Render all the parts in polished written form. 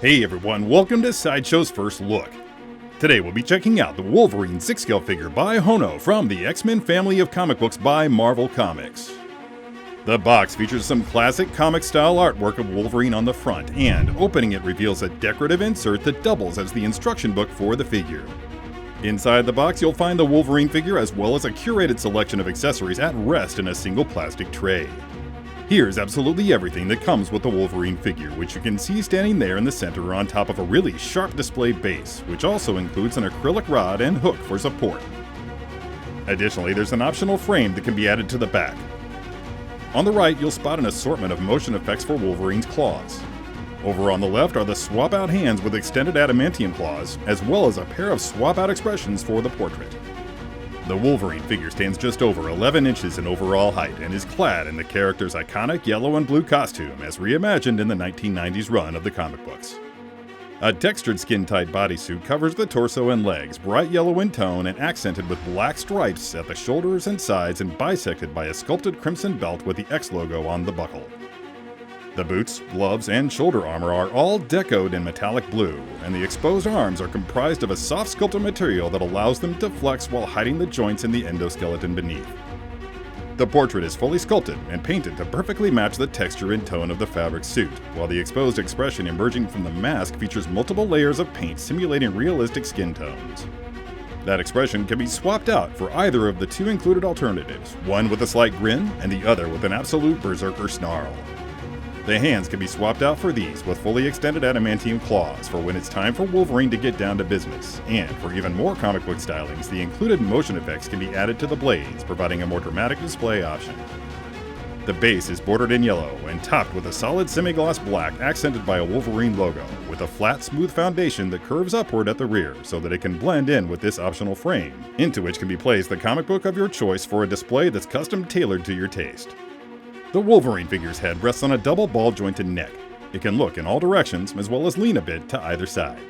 Hey everyone, welcome to Sideshow's First Look. Today we'll be checking out the Wolverine 6-scale figure by Hono from the X-Men family of comic books by Marvel Comics. The box features some classic comic-style artwork of Wolverine on the front, and opening it reveals a decorative insert that doubles as the instruction book for the figure. Inside the box you'll find the Wolverine figure as well as a curated selection of accessories at rest in a single plastic tray. Here's absolutely everything that comes with the Wolverine figure, which you can see standing there in the center on top of a really sharp display base, which also includes an acrylic rod and hook for support. Additionally, there's an optional frame that can be added to the back. On the right, you'll spot an assortment of motion effects for Wolverine's claws. Over on the left are the swap-out hands with extended adamantium claws, as well as a pair of swap-out expressions for the portrait. The Wolverine figure stands just over 11 inches in overall height and is clad in the character's iconic yellow and blue costume as reimagined in the 1990s run of the comic books. A textured skin-tight bodysuit covers the torso and legs, bright yellow in tone and accented with black stripes at the shoulders and sides and bisected by a sculpted crimson belt with the X logo on the buckle. The boots, gloves, and shoulder armor are all decoed in metallic blue, and the exposed arms are comprised of a soft sculpted material that allows them to flex while hiding the joints in the endoskeleton beneath. The portrait is fully sculpted and painted to perfectly match the texture and tone of the fabric suit, while the exposed expression emerging from the mask features multiple layers of paint simulating realistic skin tones. That expression can be swapped out for either of the two included alternatives, one with a slight grin and the other with an absolute berserker snarl. The hands can be swapped out for these with fully extended adamantium claws for when it's time for Wolverine to get down to business, and for even more comic book stylings, the included motion effects can be added to the blades, providing a more dramatic display option. The base is bordered in yellow and topped with a solid semi-gloss black accented by a Wolverine logo, with a flat, smooth foundation that curves upward at the rear so that it can blend in with this optional frame, into which can be placed the comic book of your choice for a display that's custom tailored to your taste. The Wolverine figure's head rests on a double ball-jointed neck. It can look in all directions as well as lean a bit to either side.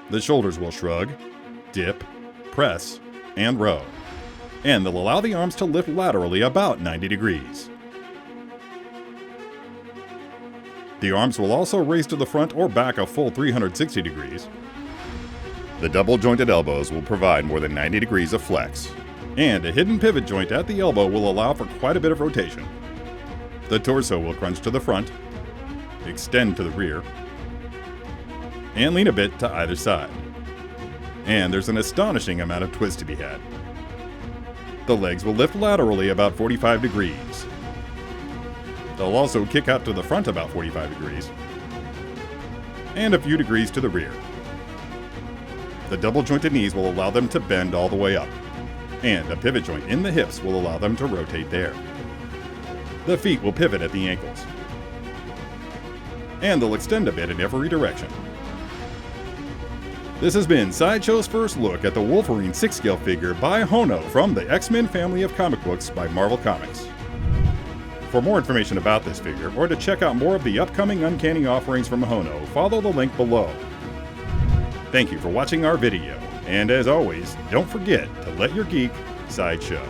The shoulders will shrug, dip, press, and row, and they'll allow the arms to lift laterally about 90 degrees. The arms will also raise to the front or back a full 360 degrees. The double-jointed elbows will provide more than 90 degrees of flex, and a hidden pivot joint at the elbow will allow for quite a bit of rotation. The torso will crunch to the front, extend to the rear, and lean a bit to either side. And there's an astonishing amount of twist to be had. The legs will lift laterally about 45 degrees. They'll also kick out to the front about 45 degrees, and a few degrees to the rear. The double-jointed knees will allow them to bend all the way up, and a pivot joint in the hips will allow them to rotate there. The feet will pivot at the ankles, and they'll extend a bit in every direction. This has been Sideshow's First Look at the Wolverine 6-scale figure by Hono from the X-Men family of comic books by Marvel Comics. For more information about this figure, or to check out more of the upcoming Uncanny offerings from Hono, follow the link below. Thank you for watching our video. And as always, don't forget to let your geek sideshow.